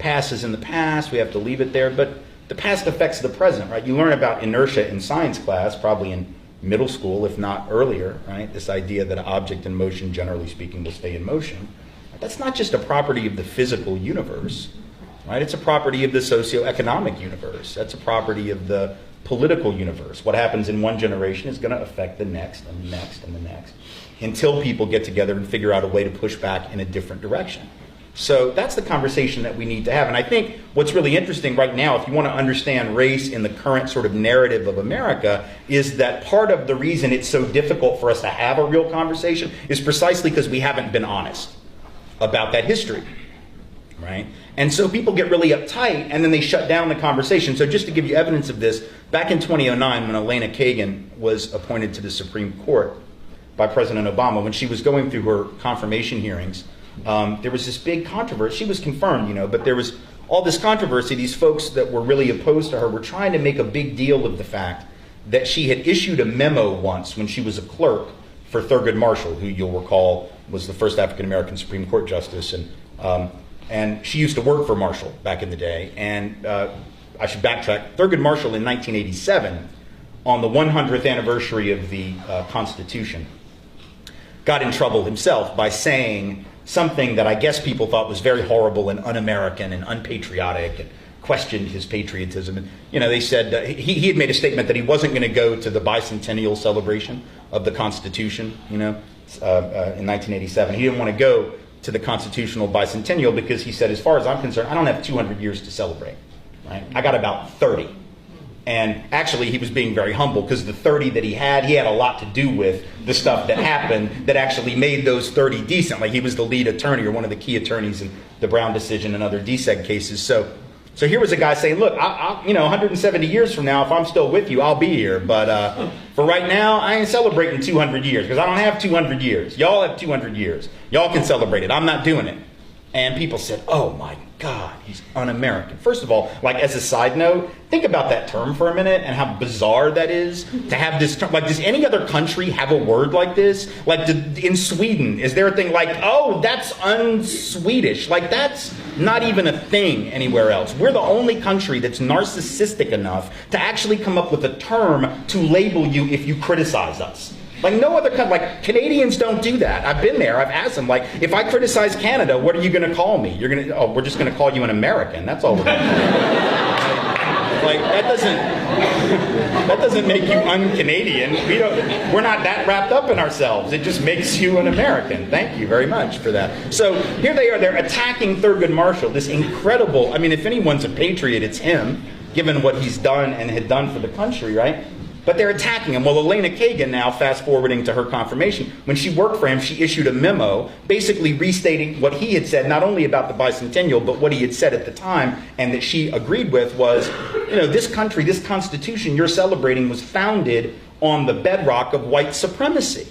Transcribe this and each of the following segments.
past is in the past, we have to leave it there, but the past affects the present, right? You learn about inertia in science class, probably in middle school, if not earlier, right? This idea that an object in motion, generally speaking, will stay in motion. That's not just a property of the physical universe, right? It's a property of the socioeconomic universe. That's a property of the political universe. What happens in one generation is going to affect the next and the next and the next, until people get together and figure out a way to push back in a different direction. So that's the conversation that we need to have. And I think what's really interesting right now, if you want to understand race in the current sort of narrative of America, is that part of the reason it's so difficult for us to have a real conversation is precisely because we haven't been honest about that history, right? And so people get really uptight and then they shut down the conversation. So just to give you evidence of this, back in 2009 when Elena Kagan was appointed to the Supreme Court by President Obama, when she was going through her confirmation hearings, there was this big controversy. She was confirmed, you know, but there was all this controversy. These folks that were really opposed to her were trying to make a big deal of the fact that she had issued a memo once when she was a clerk for Thurgood Marshall, who you'll recall was the first African-American Supreme Court justice. And she used to work for Marshall back in the day. And I should backtrack. Thurgood Marshall in 1987, on the 100th anniversary of the Constitution, got in trouble himself by saying something that I guess people thought was very horrible and un-American and unpatriotic, and questioned his patriotism. And, you know, they said he had made a statement that he wasn't going to go to the bicentennial celebration of the Constitution, you know, in 1987. He didn't want to go to the constitutional bicentennial because he said, as far as I'm concerned, I don't have 200 years to celebrate, right? I got about 30. And actually, he was being very humble because the 30 that he had a lot to do with the stuff that happened that actually made those 30 decent. Like, he was the lead attorney or one of the key attorneys in the Brown decision and other DSEG cases. So here was a guy saying, look, I 170 years from now, if I'm still with you, I'll be here. But for right now, I ain't celebrating 200 years because I don't have 200 years. Y'all have 200 years. Y'all can celebrate it. I'm not doing it. And people said, oh my God, he's un-American. First of all, like, as a side note, think about that term for a minute and how bizarre that is to have this term. Like, does any other country have a word like this? Like, in Sweden, is there a thing like, oh, that's un-Swedish? Like, that's not even a thing anywhere else. We're the only country that's narcissistic enough to actually come up with a term to label you if you criticize us. Like, no other country, like, Canadians don't do that. I've been there, I've asked them, like, if I criticize Canada, what are you going to call me? We're just going to call you an American. That's all we're going to call you. Like, that doesn't make you un-Canadian. We're not that wrapped up in ourselves. It just makes you an American. Thank you very much for that. So here they are, they're attacking Thurgood Marshall, this incredible, I mean, if anyone's a patriot, it's him, given what he's done and had done for the country, right? But they're attacking him. Well, Elena Kagan, now fast forwarding to her confirmation, when she worked for him, she issued a memo basically restating what he had said, not only about the bicentennial, but what he had said at the time, and that she agreed with was, you know, this country, this Constitution you're celebrating was founded on the bedrock of white supremacy.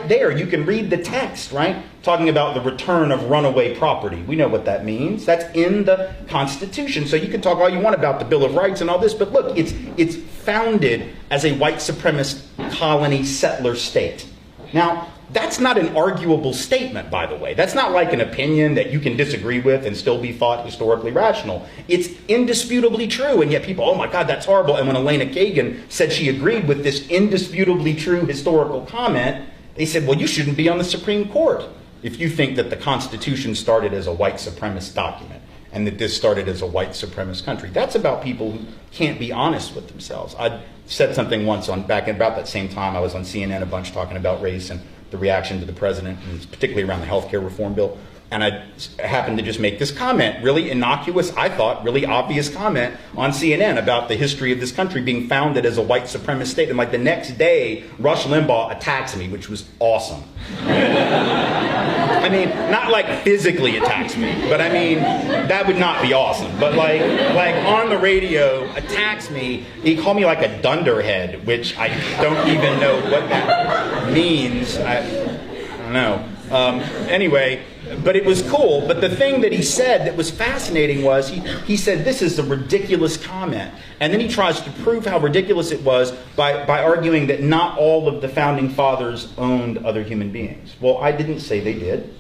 There, you can read the text, right? Talking about the return of runaway property. We know what that means. That's in the Constitution. So you can talk all you want about the Bill of Rights and all this, but look, it's founded as a white supremacist colony settler state. Now, that's not an arguable statement, by the way. That's not like an opinion that you can disagree with and still be thought historically rational. It's indisputably true, and yet people, oh my God, that's horrible. And when Elena Kagan said she agreed with this indisputably true historical comment, they said, well, you shouldn't be on the Supreme Court if you think that the Constitution started as a white supremacist document and that this started as a white supremacist country. That's about people who can't be honest with themselves. I said something once back in about that same time. I was on CNN a bunch talking about race and the reaction to the president, and particularly around the health care reform bill. And I happened to just make this comment, really innocuous, I thought, really obvious comment on CNN about the history of this country being founded as a white supremacist state. And like the next day, Rush Limbaugh attacks me, which was awesome. I mean, not like physically attacks me, but I mean, that would not be awesome. But like on the radio, attacks me. He called me like a dunderhead, which I don't even know what that means. I don't know. Anyway, but it was cool. But the thing that he said that was fascinating was he said, this is a ridiculous comment. And then he tries to prove how ridiculous it was by arguing that not all of the founding fathers owned other human beings. Well, I didn't say they did.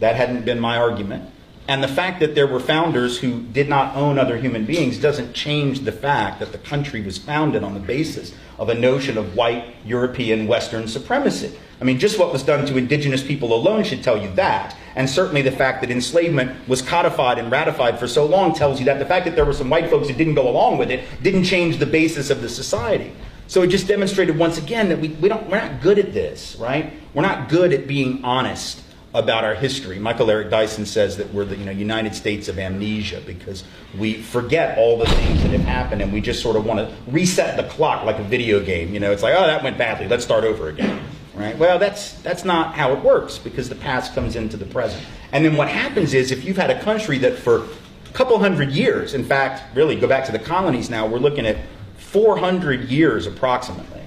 That hadn't been my argument. And the fact that there were founders who did not own other human beings doesn't change the fact that the country was founded on the basis of a notion of white European Western supremacy. I mean, just what was done to indigenous people alone should tell you that. And certainly the fact that enslavement was codified and ratified for so long tells you that. The fact that there were some white folks who didn't go along with it didn't change the basis of the society. So it just demonstrated once again that we're not good at this, right? We're not good at being honest about our history. Michael Eric Dyson says that we're the United States of amnesia, because we forget all the things that have happened and we just sort of want to reset the clock like a video game. It's like, oh, that went badly, let's start over again. Right? Well, that's not how it works, because the past comes into the present. And then what happens is, if you've had a country that for a couple hundred years, in fact, really go back to the colonies now, we're looking at 400 years approximately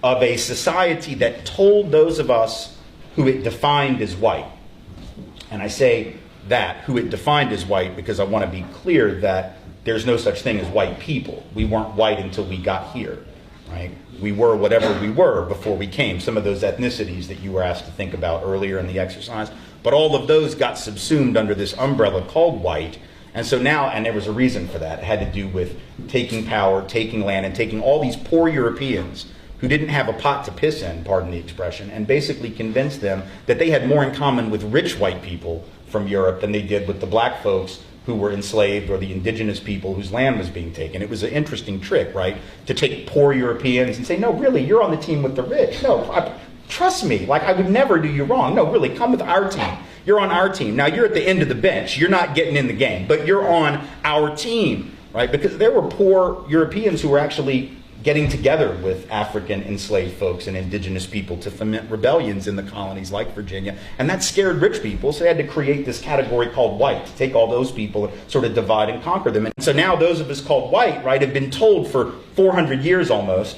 of a society that told those of us who it defined as white. And I say that, who it defined as white, because I want to be clear that there's no such thing as white people. We weren't white until we got here, right? We were whatever we were before we came. Some of those ethnicities that you were asked to think about earlier in the exercise, but all of those got subsumed under this umbrella called white. And so now, and there was a reason for that. It had to do with taking power, taking land, and taking all these poor Europeans who didn't have a pot to piss in, pardon the expression, and basically convinced them that they had more in common with rich white people from Europe than they did with the black folks who were enslaved, or the indigenous people whose land was being taken. It was an interesting trick, right? To take poor Europeans and say, no, really, you're on the team with the rich. No, trust me, like I would never do you wrong. No, really, come with our team. You're on our team. Now, you're at the end of the bench. You're not getting in the game, but you're on our team, right? Because there were poor Europeans who were actually getting together with African enslaved folks and indigenous people to foment rebellions in the colonies like Virginia. And that scared rich people, so they had to create this category called white, to take all those people and sort of divide and conquer them. And so now those of us called white, right, have been told for 400 years almost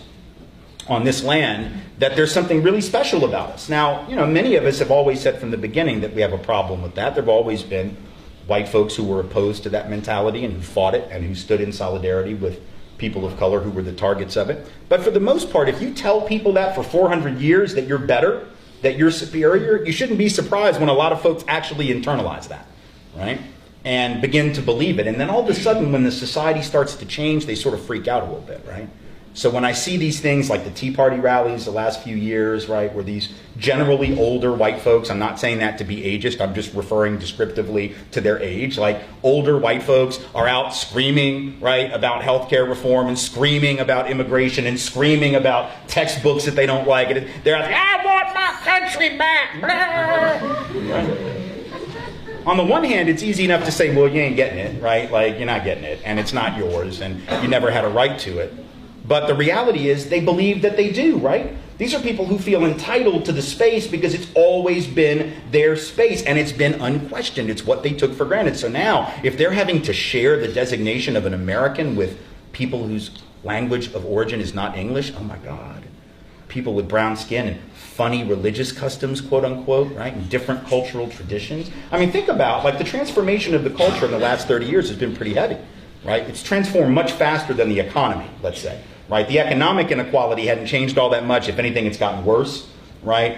on this land that there's something really special about us. Now, many of us have always said from the beginning that we have a problem with that. There have always been white folks who were opposed to that mentality and who fought it and who stood in solidarity with people of color who were the targets of it. But for the most part, if you tell people that for 400 years that you're better, that you're superior, you shouldn't be surprised when a lot of folks actually internalize that, right? And begin to believe it. And then all of a sudden, when the society starts to change, they sort of freak out a little bit, right? So when I see these things like the Tea Party rallies the last few years, right, where these generally older white folks, I'm not saying that to be ageist, I'm just referring descriptively to their age, like older white folks are out screaming, right, about healthcare reform and screaming about immigration and screaming about textbooks that they don't like. And they're like, I want my country back. Right? On the one hand, it's easy enough to say, well, you ain't getting it, right? Like, you're not getting it, and it's not yours, and you never had a right to it. But the reality is they believe that they do, right? These are people who feel entitled to the space because it's always been their space and it's been unquestioned. It's what they took for granted. So now, if they're having to share the designation of an American with people whose language of origin is not English, oh my God. People with brown skin and funny religious customs, quote unquote, right? And different cultural traditions. I mean, think about, like, the transformation of the culture in the last 30 years has been pretty heavy, right? It's transformed much faster than the economy, let's say. Right, the economic inequality hadn't changed all that much. If anything, it's gotten worse. Right,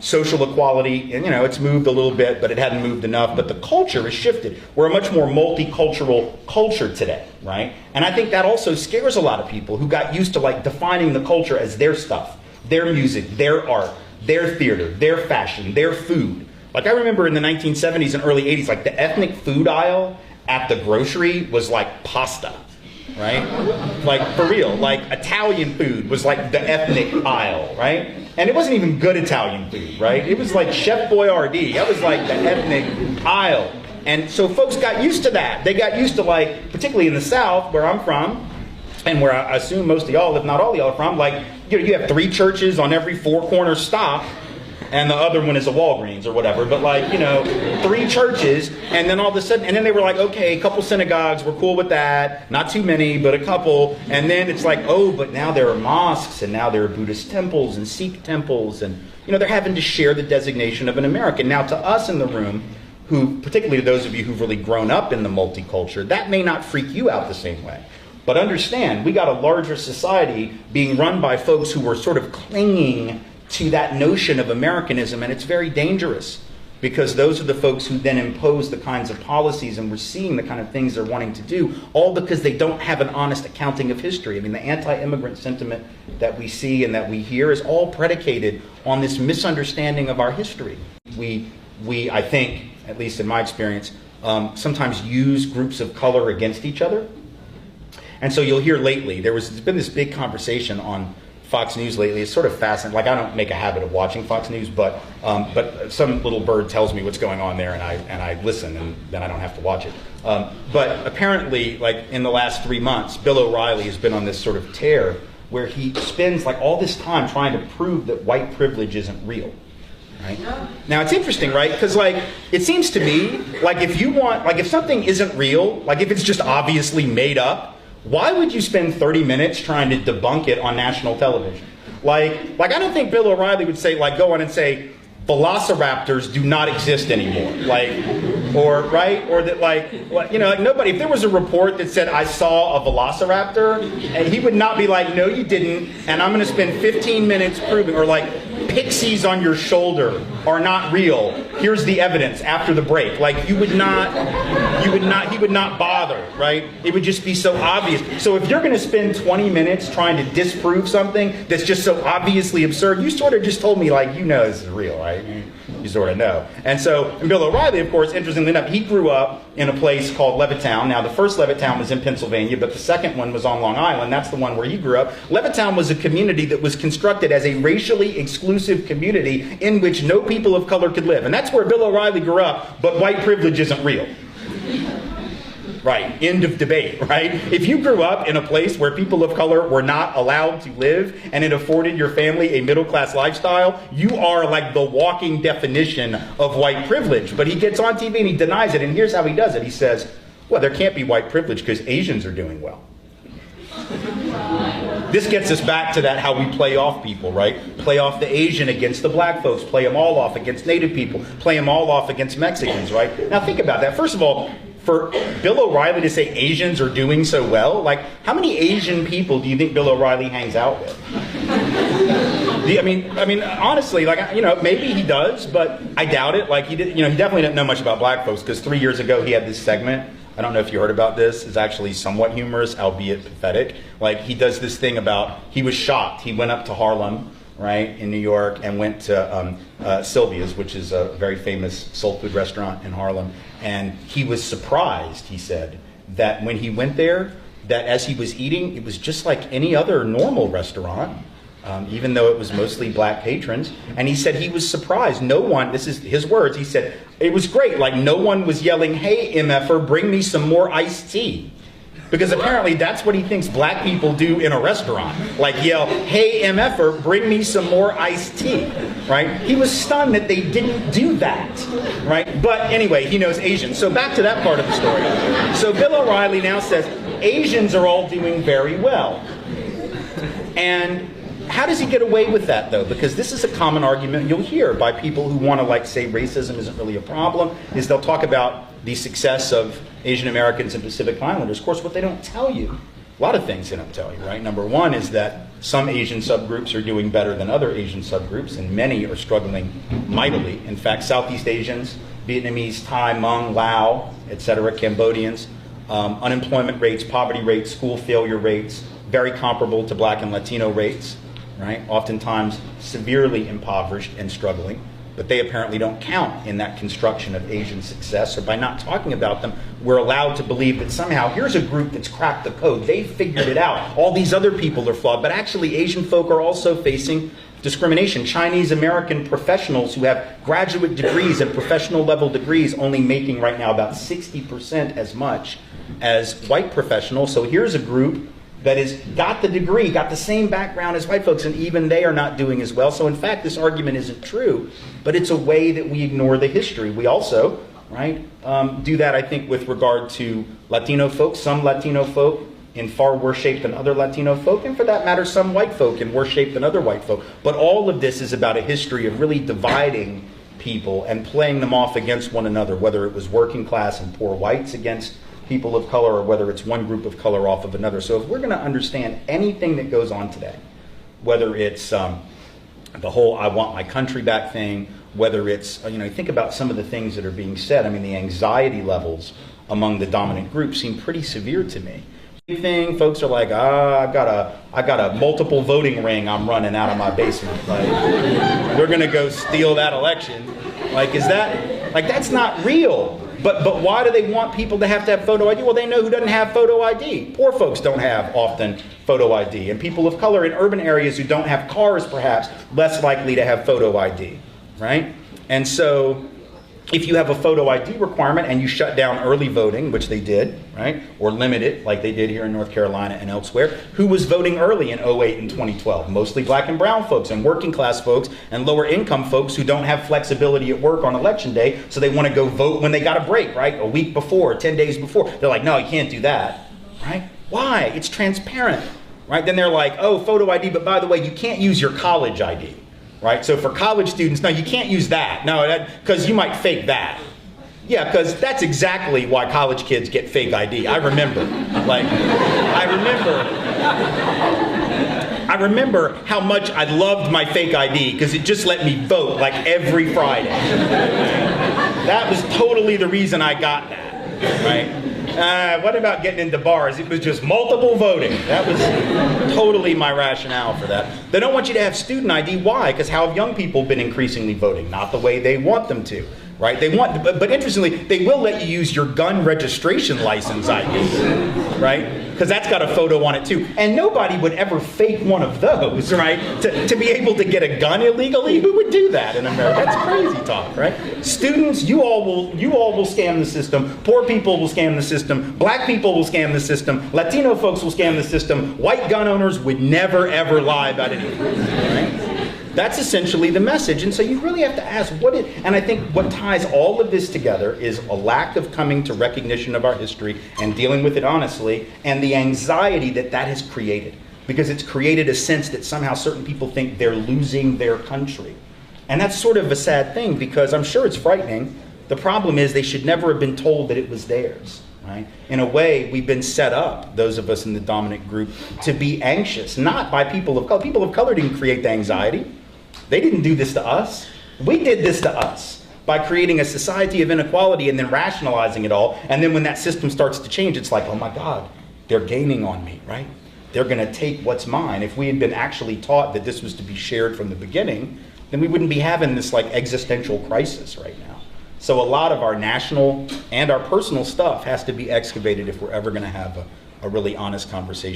social equality, and it's moved a little bit, but it hadn't moved enough. But the culture has shifted. We're a much more multicultural culture today, right? And I think that also scares a lot of people who got used to like defining the culture as their stuff, their music, their art, their theater, their fashion, their food. Like I remember in the 1970s and early 80s, like the ethnic food aisle at the grocery was like pasta. Right? Like, for real, like Italian food was like the ethnic aisle, right? And it wasn't even good Italian food, right? It was like Chef Boyardee. That was like the ethnic aisle. And so folks got used to that. They got used to, like, particularly in the South, where I'm from, and where I assume most of y'all, if not all of y'all are from, like, you have 3 churches on every 4-corner stop, and the other one is a Walgreens or whatever, but 3 churches, and then all of a sudden, and then they were like, okay, a couple synagogues, we're cool with that, not too many, but a couple, and then it's like, oh, but now there are mosques, and now there are Buddhist temples and Sikh temples, and they're having to share the designation of an American. Now to us in the room, who, particularly those of you who've really grown up in the multicultural, that may not freak you out the same way. But understand, we got a larger society being run by folks who were sort of clinging to that notion of Americanism, and it's very dangerous. because those are the folks who then impose the kinds of policies, and we're seeing the kind of things they're wanting to do, all because they don't have an honest accounting of history. I mean, the anti-immigrant sentiment that we see and that we hear is all predicated on this misunderstanding of our history. We I think, at least in my experience, sometimes use groups of color against each other. And so you'll hear lately, there's been this big conversation on Fox News lately. It's sort of fascinating. Like, I don't make a habit of watching Fox News, but some little bird tells me what's going on there, and I listen, and then I don't have to watch it. But apparently, like, in the last 3 months, Bill O'Reilly has been on this sort of tear where he spends like all this time trying to prove that white privilege isn't real. Right? Now, it's interesting, right? Because, like, it seems to me like if something isn't real, like if it's just obviously made up, why would you spend 30 minutes trying to debunk it on national television? Like I don't think Bill O'Reilly would say, like, go on and say, velociraptors do not exist anymore. Or that, like, nobody, if there was a report that said, I saw a velociraptor, and he would not be like, no, you didn't, and I'm going to spend 15 minutes proving, or like, pixies on your shoulder are not real. Here's the evidence after the break. Like, he would not bother, right? It would just be so obvious. So if you're going to spend 20 minutes trying to disprove something that's just so obviously absurd, you sort of just told me, like, this is real, right? You sort of know. And Bill O'Reilly, of course, interestingly enough, he grew up in a place called Levittown. Now, the first Levittown was in Pennsylvania, but the second one was on Long Island. That's the one where he grew up. Levittown was a community that was constructed as a racially exclusive community in which no people of color could live. And that's where Bill O'Reilly grew up, but white privilege isn't real. Right, end of debate, right? If you grew up in a place where people of color were not allowed to live and it afforded your family a middle-class lifestyle, you are like the walking definition of white privilege. But he gets on TV and he denies it, and here's how he does it. He says, well, there can't be white privilege because Asians are doing well. This gets us back to that how we play off people, right? Play off the Asian against the black folks, play them all off against Native people, play them all off against Mexicans, right? Now think about that. First of all, for Bill O'Reilly to say Asians are doing so well, like, how many Asian people do you think Bill O'Reilly hangs out with? I mean, honestly, like, maybe he does, but I doubt it. Like, he definitely didn't know much about black folks, because 3 years ago he had this segment. I don't know if you heard about this. It's actually somewhat humorous, albeit pathetic. Like, he does this thing about, he was shocked. He went up to Harlem, right, in New York, and went to Sylvia's, which is a very famous soul food restaurant in Harlem. And he was surprised, he said, that when he went there, that as he was eating, it was just like any other normal restaurant, even though it was mostly black patrons. And he said he was surprised. No one, this is his words, he said, it was great. Like, no one was yelling, hey, MFer, bring me some more iced tea. Because apparently that's what he thinks black people do in a restaurant. Like, yell, hey, MFer, bring me some more iced tea, right? He was stunned that they didn't do that, right? But anyway, he knows Asians. So back to that part of the story. So Bill O'Reilly now says, Asians are all doing very well. And how does he get away with that, though? Because this is a common argument you'll hear by people who want to, like, say racism isn't really a problem, is they'll talk about the success of Asian Americans and Pacific Islanders. Of course, what they don't tell you, a lot of things they don't tell you, right? Number one is that some Asian subgroups are doing better than other Asian subgroups, and many are struggling mightily. In fact, Southeast Asians, Vietnamese, Thai, Hmong, Lao, etc., Cambodians, unemployment rates, poverty rates, school failure rates, very comparable to black and Latino rates, right? Oftentimes severely impoverished and struggling. But they apparently don't count in that construction of Asian success. Or by not talking about them, we're allowed to believe that somehow here's a group that's cracked the code. They've figured it out. All these other people are flawed. But actually, Asian folk are also facing discrimination. Chinese American professionals who have graduate degrees and professional level degrees only making right now about 60% as much as white professionals. So here's a group that has got the degree, got the same background as white folks, and even they are not doing as well. So in fact, this argument isn't true, but it's a way that we ignore the history. We also, right, do that, I think, with regard to Latino folks. Some Latino folk in far worse shape than other Latino folk, and for that matter, some white folk in worse shape than other white folk. But all of this is about a history of really dividing people and playing them off against one another, whether it was working class and poor whites against people of color, or whether it's one group of color off of another. So if we're going to understand anything that goes on today, whether it's the whole I want my country back thing, whether it's, think about some of the things that are being said. I mean, the anxiety levels among the dominant group seem pretty severe to me. Thing, folks are like, I got a multiple voting ring I'm running out of my basement. Like, we're gonna go steal that election. Like, that's not real. But why do they want people to have photo ID? Well, they know who doesn't have photo ID. Poor folks don't have often photo ID. And people of color in urban areas who don't have cars, perhaps, less likely to have photo ID, right? And so if you have a photo ID requirement and you shut down early voting, which they did, right? Or limit it, like they did here in North Carolina and elsewhere, who was voting early in 2008 and 2012? Mostly black and brown folks and working class folks and lower income folks who don't have flexibility at work on election day, so they want to go vote when they got a break, right? A week before, 10 days before. They're like, no, you can't do that, right? Why? It's transparent, right? Then they're like, oh, photo ID, but by the way, you can't use your college ID. Right? So for college students, no, you can't use that. No, because you might fake that. Yeah, because that's exactly why college kids get fake ID. I remember how much I loved my fake ID because it just let me vote like every Friday. That was totally the reason I got that, right? What about getting into bars? It was just multiple voting. That was totally my rationale for that. They don't want you to have student ID. Why? Because how have young people been increasingly voting? Not the way they want them to, right? But interestingly, they will let you use your gun registration license ID, right? Because that's got a photo on it too. And nobody would ever fake one of those, right? To be able to get a gun illegally, who would do that in America? That's crazy talk, right? Students, you all will scam the system. Poor people will scam the system. Black people will scam the system. Latino folks will scam the system. White gun owners would never ever lie about anything, right? That's essentially the message. And so you really have to ask and I think what ties all of this together is a lack of coming to recognition of our history and dealing with it honestly, and the anxiety that has created. Because it's created a sense that somehow certain people think they're losing their country. And that's sort of a sad thing because I'm sure it's frightening. The problem is they should never have been told that it was theirs. Right? In a way, we've been set up, those of us in the dominant group, to be anxious, not by people of color. People of color didn't create the anxiety. They didn't do this to us. We did this to us by creating a society of inequality and then rationalizing it all. And then when that system starts to change, it's like, oh my God, they're gaining on me, right? They're going to take what's mine. If we had been actually taught that this was to be shared from the beginning, then we wouldn't be having this like existential crisis right now. So a lot of our national and our personal stuff has to be excavated if we're ever going to have a really honest conversation.